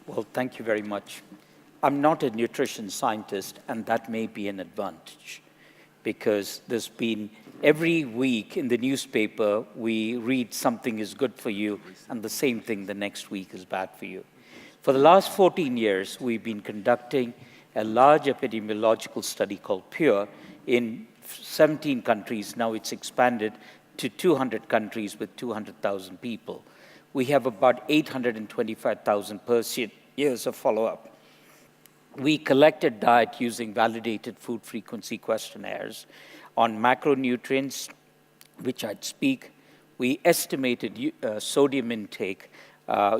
Well, thank you very much. I'm not a nutrition scientist, and that may be an advantage, because there's been every week in the newspaper, we read something is good for you, and the same thing the next week is bad for you. For the last 14 years, we've been conducting a large epidemiological study called PURE in 17 countries. Now it's expanded to 200 countries with 200,000 people. We have about 825,000 years of follow-up. We collected diet using validated food frequency questionnaires on macronutrients, which I'd speak. We estimated sodium intake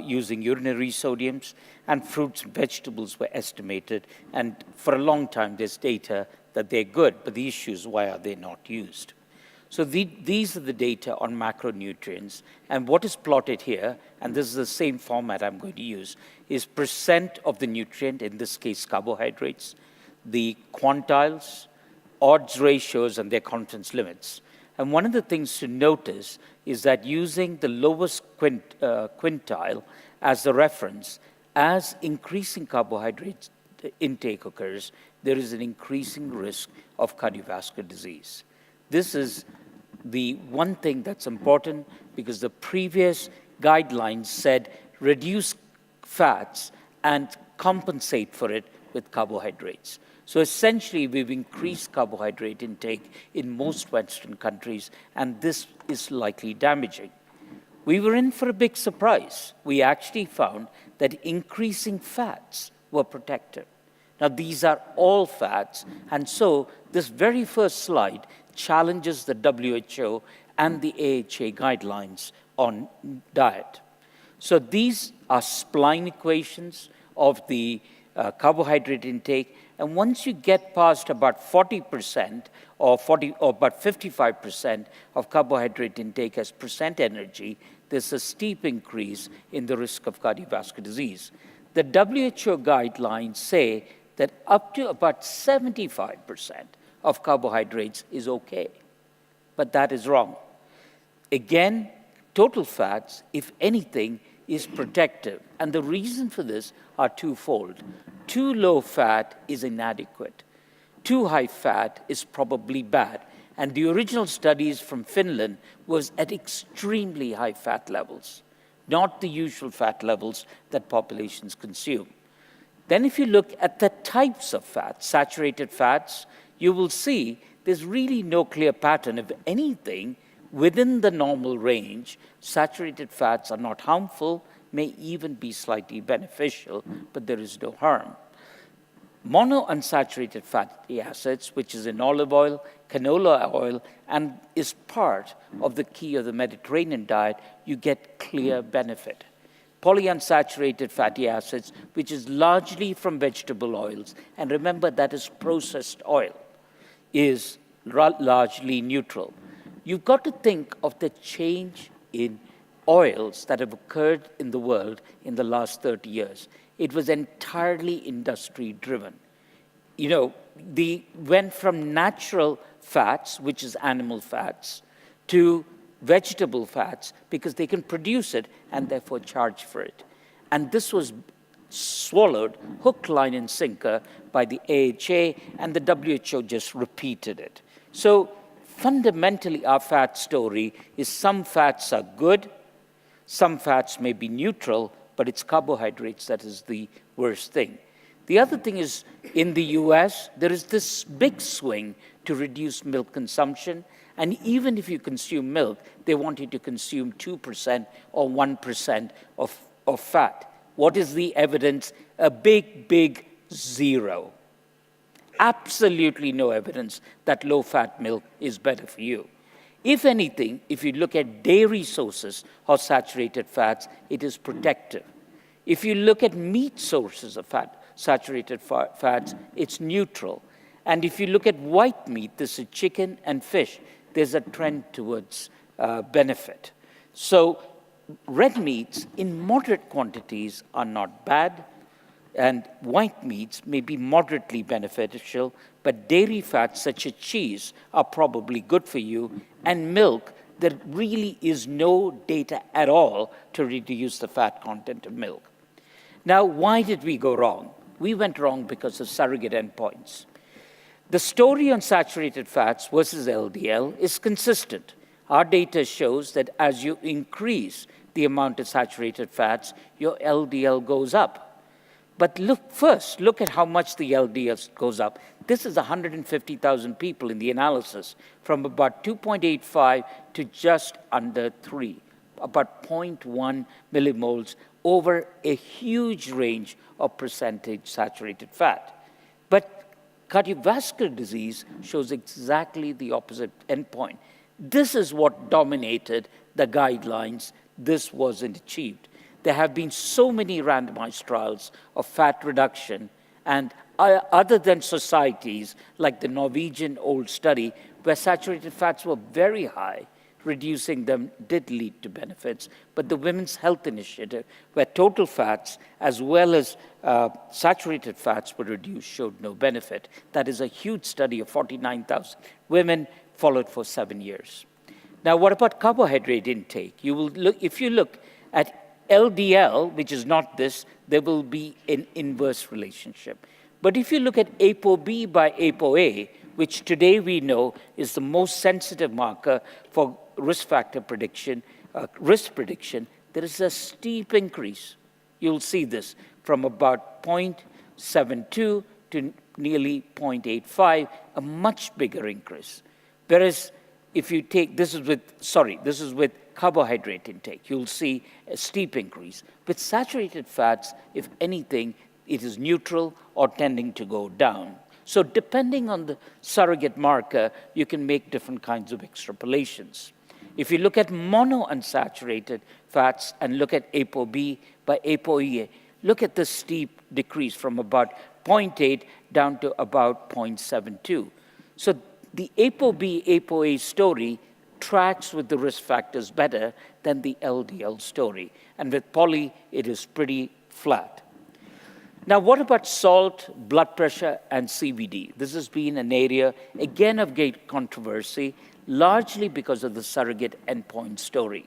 using urinary sodiums, and fruits and vegetables were estimated. And for a long time, there's data that they're good, but the issue is, why are they not used? So these are the data on macronutrients. And what is plotted here, and this is the same format I'm going to use, is percent of the nutrient, in this case quantiles, the quantiles, odds ratios, and their confidence limits. And one of the things to notice is that using the lowest quintile as the reference, as increasing carbohydrate intake occurs, there is an increasing risk of cardiovascular disease. This is the one thing that's important, because the previous guidelines said reduce fats and compensate for it with carbohydrates. So essentially, we've increased carbohydrate intake in most Western countries, and this is likely damaging. We were in for a big surprise. We actually found that increasing fats were protective. Now, these are all fats, and so this very first slide challenges the WHO and the AHA guidelines on diet. So these are spline equations of the carbohydrate intake, and once you get past about 40% or about 55% of carbohydrate intake as percent energy, there's a steep increase in the risk of cardiovascular disease. The WHO guidelines say that up to about 75% of carbohydrates is okay, but that is wrong. Again, total fats, if anything, is protective, and the reason for this are twofold. Too low fat is inadequate. Too high fat is probably bad, and the original studies from Finland was at extremely high fat levels, not the usual fat levels that populations consume. Then if you look at the types of fats, saturated fats, you will see there's really no clear pattern. If anything, within the normal range, saturated fats are not harmful, may even be slightly beneficial, but there is no harm. Monounsaturated fatty acids, which is in olive oil, canola oil, and is part of the key of the Mediterranean diet, you get clear benefit. Polyunsaturated fatty acids, which is largely from vegetable oils, and remember that is processed oil, is largely neutral. You've got to think of the change in oils that have occurred in the world in the last 30 years. It was entirely industry-driven. You know, went from natural fats, which is animal fats, to vegetable fats, because they can produce it and therefore charge for it. And this was swallowed hook, line, and sinker by the AHA, and the WHO just repeated it. So fundamentally, our fat story is some fats are good, some fats may be neutral, but it's carbohydrates that is the worst thing. The other thing is, in the US, there is this big swing to reduce milk consumption, and even if you consume milk, they want you to consume 2% or 1% of fat. What is the evidence? A big, big zero. Absolutely no evidence that low-fat milk is better for you. If anything, if you look at dairy sources of saturated fats, it is protective. If you look at meat sources of saturated fats, it's neutral. And if you look at white meat, this is chicken and fish, there's a trend towards benefit. So red meats in moderate quantities are not bad, and white meats may be moderately beneficial, but dairy fats such as cheese are probably good for you, and milk, there really is no data at all to reduce the fat content of milk. Now, why did we go wrong? We went wrong because of surrogate endpoints. The story on saturated fats versus LDL is consistent. Our data shows that as you increase the amount of saturated fats, your LDL goes up. But look at how much the LDL goes up. This is 150,000 people in the analysis, from about 2.85 to just under 3, about 0.1 millimoles over a huge range of percentage saturated fat. But cardiovascular disease shows exactly the opposite endpoint. This is what dominated the guidelines. This wasn't achieved. There have been so many randomized trials of fat reduction, and other than societies like the Norwegian old study, where saturated fats were very high, reducing them did lead to benefits. But the Women's Health Initiative, where total fats as well as saturated fats were reduced, showed no benefit. That is a huge study of 49,000 women followed for 7 years. Now, what about carbohydrate intake? If you look at LDL, which is not this, there will be an inverse relationship. But if you look at ApoB by ApoA, which today we know is the most sensitive marker for risk factor prediction, risk prediction, there is a steep increase. You'll see this from about 0.72 to nearly 0.85, a much bigger increase. Whereas if you take, this is with carbohydrate intake, you'll see a steep increase. With saturated fats, if anything, it is neutral or tending to go down. So depending on the surrogate marker, you can make different kinds of extrapolations. If you look at monounsaturated fats and look at ApoB by ApoE, look at the steep decrease from about 0.8 down to about 0.72. So the ApoB, ApoA story tracks with the risk factors better than the LDL story. And with poly, it is pretty flat. Now, what about salt, blood pressure, and CVD? This has been an area, again, of great controversy, largely because of the surrogate endpoint story.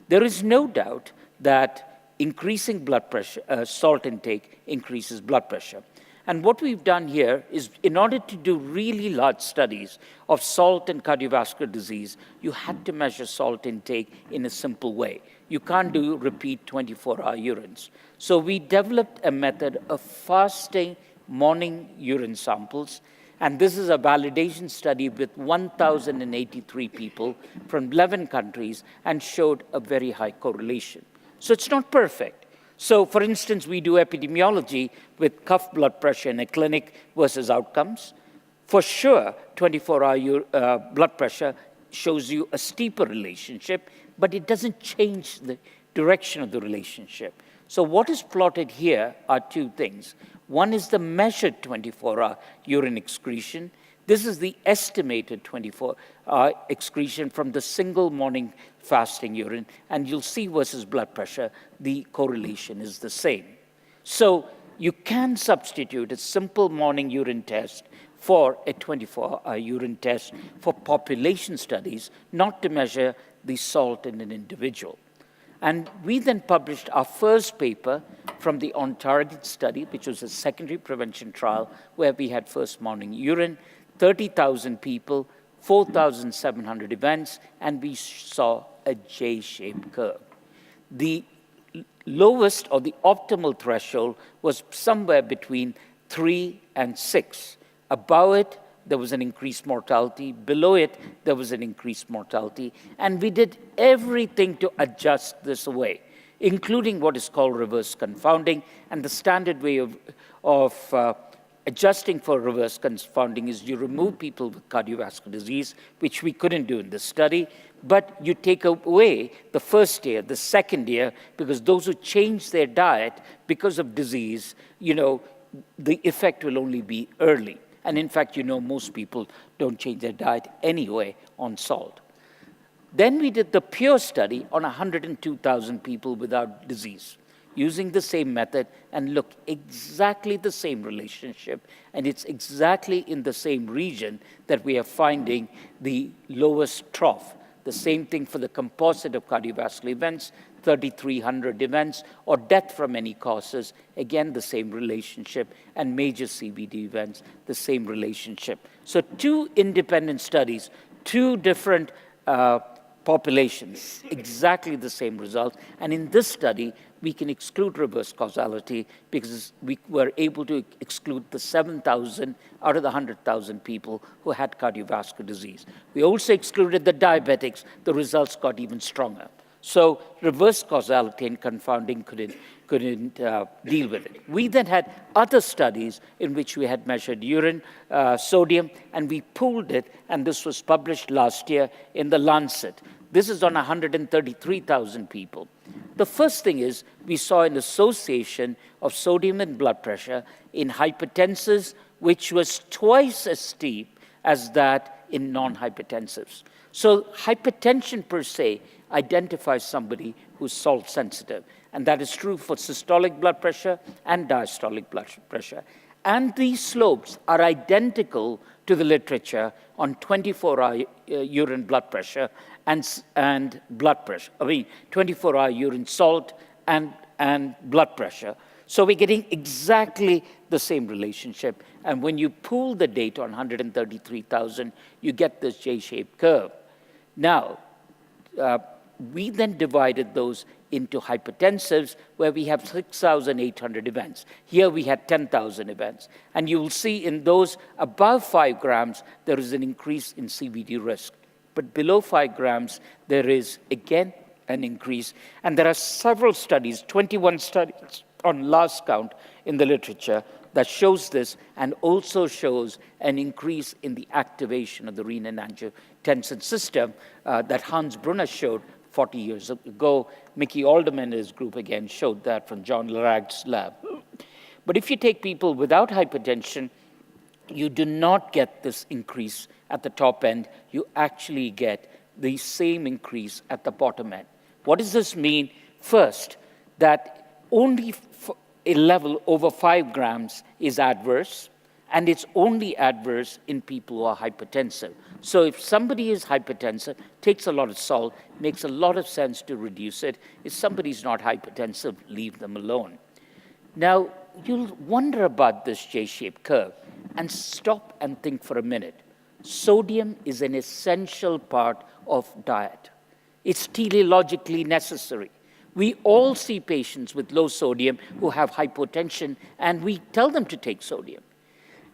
There is no doubt that increasing blood pressure, salt intake increases blood pressure. And what we've done here is, in order to do really large studies of salt and cardiovascular disease, you had to measure salt intake in a simple way. You can't do repeat 24-hour urines. So we developed a method of fasting morning urine samples, and this is a validation study with 1,083 people from 11 countries and showed a very high correlation. So it's not perfect. So, for instance, we do epidemiology with cuff blood pressure in a clinic versus outcomes. For sure, 24-hour blood pressure shows you a steeper relationship, but it doesn't change the direction of the relationship. So what is plotted here are two things. One is the measured 24-hour urine excretion. This is the estimated 24-hour excretion from the single morning fasting urine, and you'll see versus blood pressure, the correlation is the same. So you can substitute a simple morning urine test for a 24-hour urine test for population studies, not to measure the salt in an individual. And we then published our first paper from the on-target study, which was a secondary prevention trial where we had first morning urine, 30,000 people, 4,700 events, and we saw a J-shaped curve. The lowest or the optimal threshold was somewhere between 3 and 6. Above it, there was an increased mortality. Below it, there was an increased mortality. And we did everything to adjust this away, including what is called reverse confounding. And the standard way of adjusting for reverse confounding is you remove people with cardiovascular disease, which we couldn't do in this study, but you take away the first year, the second year, because those who change their diet because of disease, the effect will only be early. And in fact, most people don't change their diet anyway on salt. Then we did the pure study on 102,000 people without disease, using the same method, and look, exactly the same relationship, and it's exactly in the same region that we are finding the lowest trough. The same thing for the composite of cardiovascular events, 3,300 events, or death from any causes, again, the same relationship, and major CVD events, the same relationship. So 2 independent studies, 2 different populations, exactly the same results. And in this study, we can exclude reverse causality because we were able to exclude the 7,000 out of the 100,000 people who had cardiovascular disease. We also excluded the diabetics. The results got even stronger. So reverse causality and confounding couldn't deal with it. We then had other studies in which we had measured urine sodium, and we pooled it, and this was published last year in The Lancet. This is on 133,000 people. The first thing is we saw an association of sodium and blood pressure in hypertensives, which was twice as steep as that in non-hypertensives. So hypertension per se identifies somebody who's salt sensitive. And that is true for systolic blood pressure and diastolic blood pressure. And these slopes are identical to the literature on 24-hour urine blood pressure and blood pressure. 24-hour urine salt and blood pressure. So we're getting exactly the same relationship. And when you pool the data on 133,000, you get this J-shaped curve. Now, we then divided those into hypertensives, where we have 6,800 events. Here we had 10,000 events. And you will see in those above 5 grams, there is an increase in CVD risk. But below 5 grams, there is, again, an increase. And there are several studies, 21 studies on last count in the literature, that shows this and also shows an increase in the activation of the renin-angiotensin system that Hans Brunner showed 40 years ago. Mickey Alderman and his group again showed that from John Larag's lab. But if you take people without hypertension, you do not get this increase at the top end. You actually get the same increase at the bottom end. What does this mean? First, that only a level over 5 grams is adverse, and it's only adverse in people who are hypertensive. So if somebody is hypertensive, takes a lot of salt, makes a lot of sense to reduce it. If somebody's not hypertensive, leave them alone. Now, you'll wonder about this J-shaped curve, and stop and think for a minute. Sodium is an essential part of diet. It's teleologically necessary. We all see patients with low sodium who have hypotension, and we tell them to take sodium.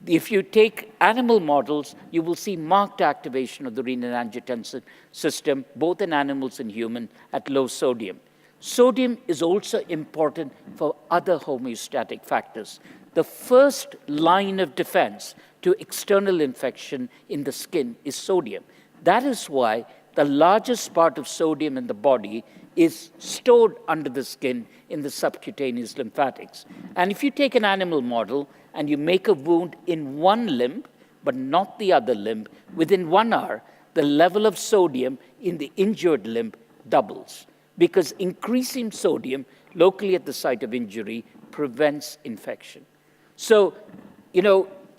If you take animal models, you will see marked activation of the renin-angiotensin system, both in animals and human, at low sodium. Sodium is also important for other homeostatic factors. The first line of defense to external infection in the skin is sodium. That is why the largest part of sodium in the body is stored under the skin in the subcutaneous lymphatics. And if you take an animal model and you make a wound in one limb, but not the other limb, within 1 hour, the level of sodium in the injured limb doubles, because increasing sodium locally at the site of injury prevents infection. So,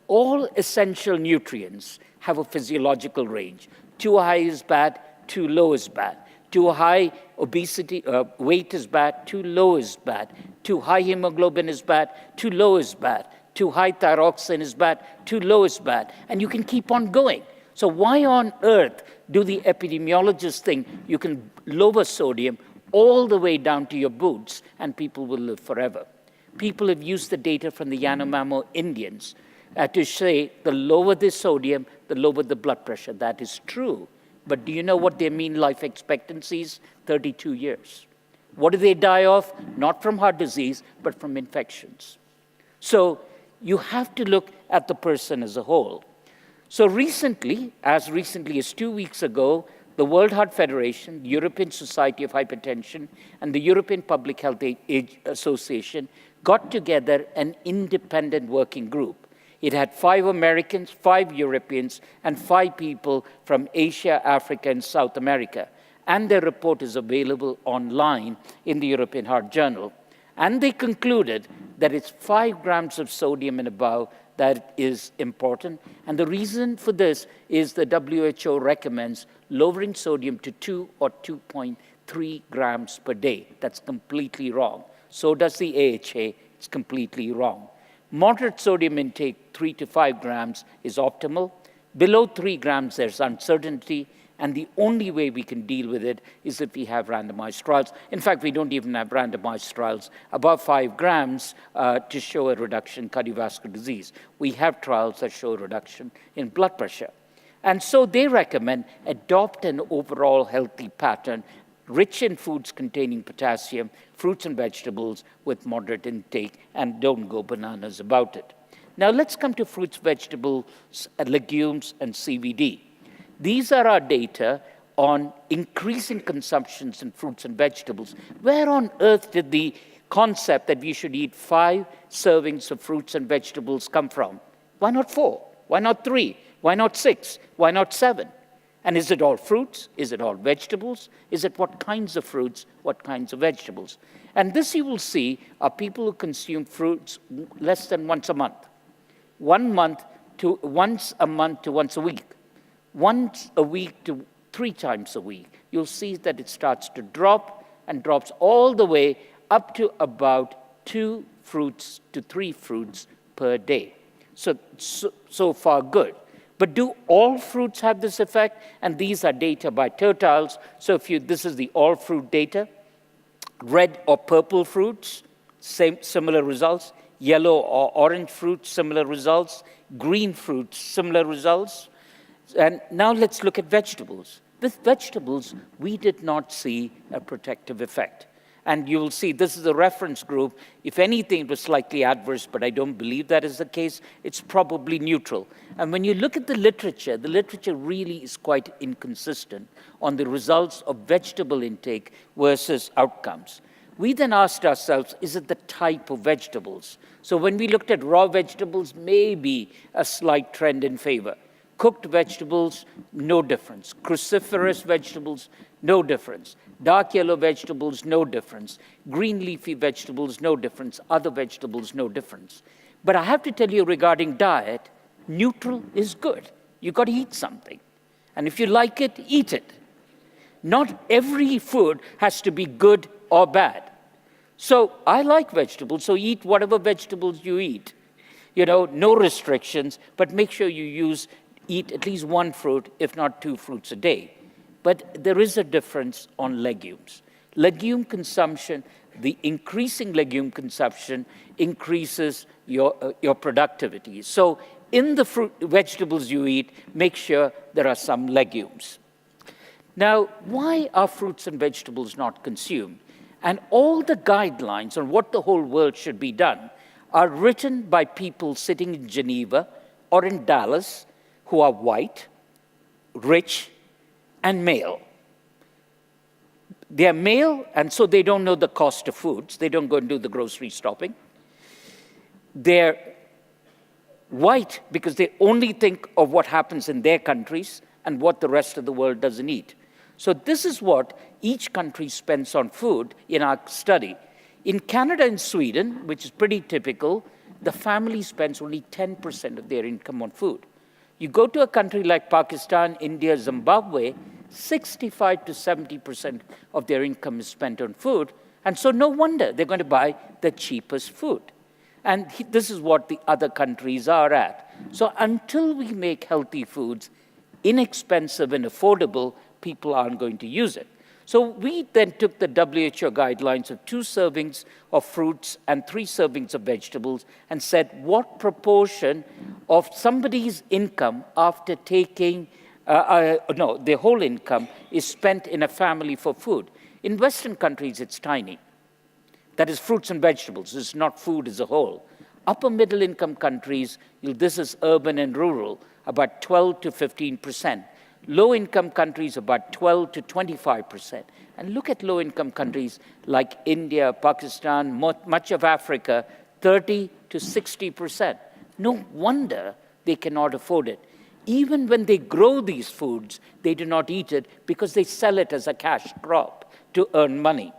all essential nutrients have a physiological range. Too high is bad, too low is bad. Too high obesity, weight is bad, too low is bad. Too high hemoglobin is bad, too low is bad. Too high thyroxine is bad, too low is bad. And you can keep on going. So why on earth do the epidemiologists think you can lower sodium all the way down to your boots and people will live forever? People have used the data from the Yanomamo Indians to say the lower the sodium, the lower the blood pressure. That is true. But do you know what their mean life expectancy is? 32 years. What do they die of? Not from heart disease, but from infections. So you have to look at the person as a whole. So recently as 2 weeks ago, the World Heart Federation, the European Society of Hypertension, and the European Public Health Association got together an independent working group. It had 5 Americans, 5 Europeans, and 5 people from Asia, Africa, and South America. And their report is available online in the European Heart Journal. And they concluded that it's 5 grams of sodium and above that is important. And the reason for this is the WHO recommends lowering sodium to 2 or 2.3 3 grams per day. That's completely wrong. So does the AHA. It's completely wrong. Moderate sodium intake, 3 to 5 grams, is optimal. Below 3 grams, there's uncertainty. And the only way we can deal with it is if we have randomized trials. In fact, we don't even have randomized trials above 5 grams to show a reduction in cardiovascular disease. We have trials that show a reduction in blood pressure. And so they recommend adopt an overall healthy pattern, rich in foods containing potassium, fruits and vegetables with moderate intake, and don't go bananas about it. Now let's come to fruits, vegetables, legumes, and CVD. These are our data on increasing consumptions in fruits and vegetables. Where on earth did the concept that we should eat 5 servings of fruits and vegetables come from? Why not 4? Why not 3? Why not 6? Why not 7? And is it all fruits? Is it all vegetables? Is it what kinds of fruits, what kinds of vegetables? And this you will see are people who consume fruits less than once a month. Once a month to once a week. Once a week to 3 times a week. You'll see that it starts to drop and drops all the way up to about 2 fruits to 3 fruits per day. So far good. But do all fruits have this effect? And these are data by tertiles. So this is the all fruit data. Red or purple fruits, similar results. Yellow or orange fruits, similar results. Green fruits, similar results. And now let's look at vegetables. With vegetables, we did not see a protective effect. And you will see this is a reference group. If anything, it was slightly adverse, but I don't believe that is the case. It's probably neutral. And when you look at the literature really is quite inconsistent on the results of vegetable intake versus outcomes. We then asked ourselves, is it the type of vegetables? So when we looked at raw vegetables, maybe a slight trend in favor. Cooked vegetables, no difference. Cruciferous vegetables, no difference. Dark yellow vegetables, no difference. Green leafy vegetables, no difference. Other vegetables, no difference. But I have to tell you regarding diet, neutral is good. You've got to eat something. And if you like it, eat it. Not every food has to be good or bad. So I like vegetables, so eat whatever vegetables you eat. No restrictions, but make sure you eat at least 1 fruit, if not 2 fruits a day. But there is a difference on legumes. Legume consumption, the increasing legume consumption increases your productivity. So in the vegetables you eat, make sure there are some legumes. Now, why are fruits and vegetables not consumed? And all the guidelines on what the whole world should be done are written by people sitting in Geneva or in Dallas who are white, rich, and male. They are male, and so they don't know the cost of foods. They don't go and do the grocery shopping. They're white because they only think of what happens in their countries and what the rest of the world doesn't eat. So this is what each country spends on food in our study. In Canada and Sweden, which is pretty typical, the family spends only 10% of their income on food. You go to a country like Pakistan, India, Zimbabwe, 65 to 70% of their income is spent on food, and so no wonder they're going to buy the cheapest food. And this is what the other countries are at. So until we make healthy foods inexpensive and affordable, people aren't going to use it. So we then took the WHO guidelines of 2 servings of fruits and 3 servings of vegetables and said what proportion of somebody's income after taking, their whole income is spent in a family for food. In Western countries, it's tiny. That is fruits and vegetables. It's not food as a whole. Upper middle income countries, this is urban and rural, about 12 to 15%. Low-income countries, about 12 to 25%. And look at low-income countries like India, Pakistan, much of Africa, 30 to 60%. No wonder they cannot afford it. Even when they grow these foods, they do not eat it because they sell it as a cash crop to earn money.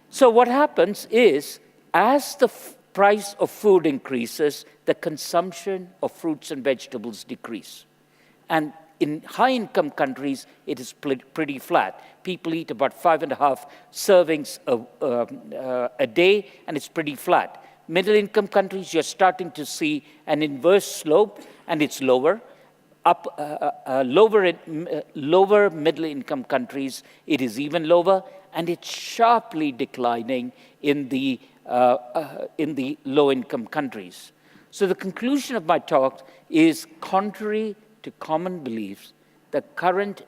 So what happens is, as the price of food increases, the consumption of fruits and vegetables decrease. And in high-income countries, it is pretty flat. People eat about 5.5 servings a day, and it's pretty flat. Middle-income countries, you're starting to see an inverse slope, and it's lower. Lower middle-income countries, it is even lower, and it's sharply declining in the low-income countries. So the conclusion of my talk is, contrary to common beliefs, the current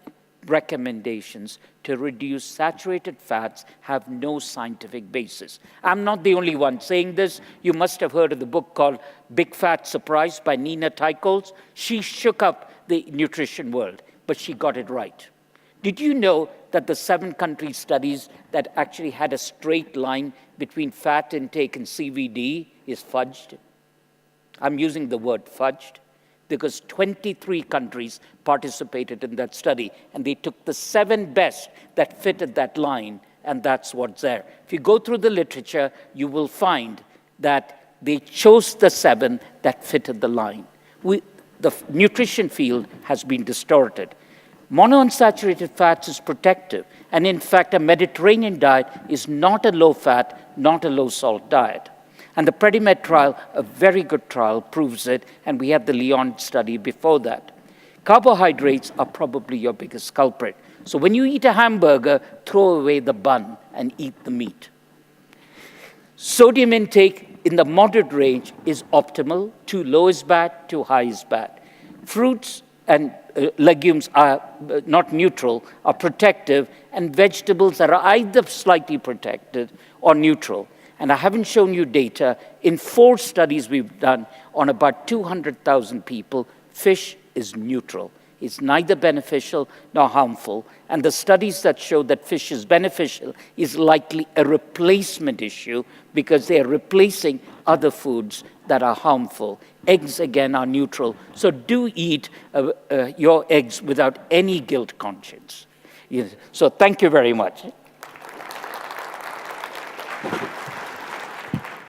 recommendations to reduce saturated fats have no scientific basis. I'm not the only one saying this. You must have heard of the book called Big Fat Surprise by Nina Teicholz. She shook up the nutrition world, but she got it right. Did you know that the 7 country studies that actually had a straight line between fat intake and CVD is fudged? I'm using the word fudged because 23 countries participated in that study, and they took the 7 best that fitted that line, and that's what's there. If you go through the literature, you will find that they chose the 7 that fitted the line. The nutrition field has been distorted. Monounsaturated fats is protective, and in fact, a Mediterranean diet is not a low-fat, not a low-salt diet. And the Predimed trial, a very good trial, proves it, and we have the Lyon study before that. Carbohydrates are probably your biggest culprit. So when you eat a hamburger, throw away the bun and eat the meat. Sodium intake in the moderate range is optimal. Too low is bad, too high is bad. Fruits and legumes are not neutral, are protective, and vegetables are either slightly protected or neutral. And I haven't shown you data. In 4 studies we've done on about 200,000 people, fish is neutral. It's neither beneficial nor harmful. And the studies that show that fish is beneficial is likely a replacement issue because they are replacing other foods that are harmful. Eggs, again, are neutral. So do eat your eggs without any guilt conscience. So thank you very much.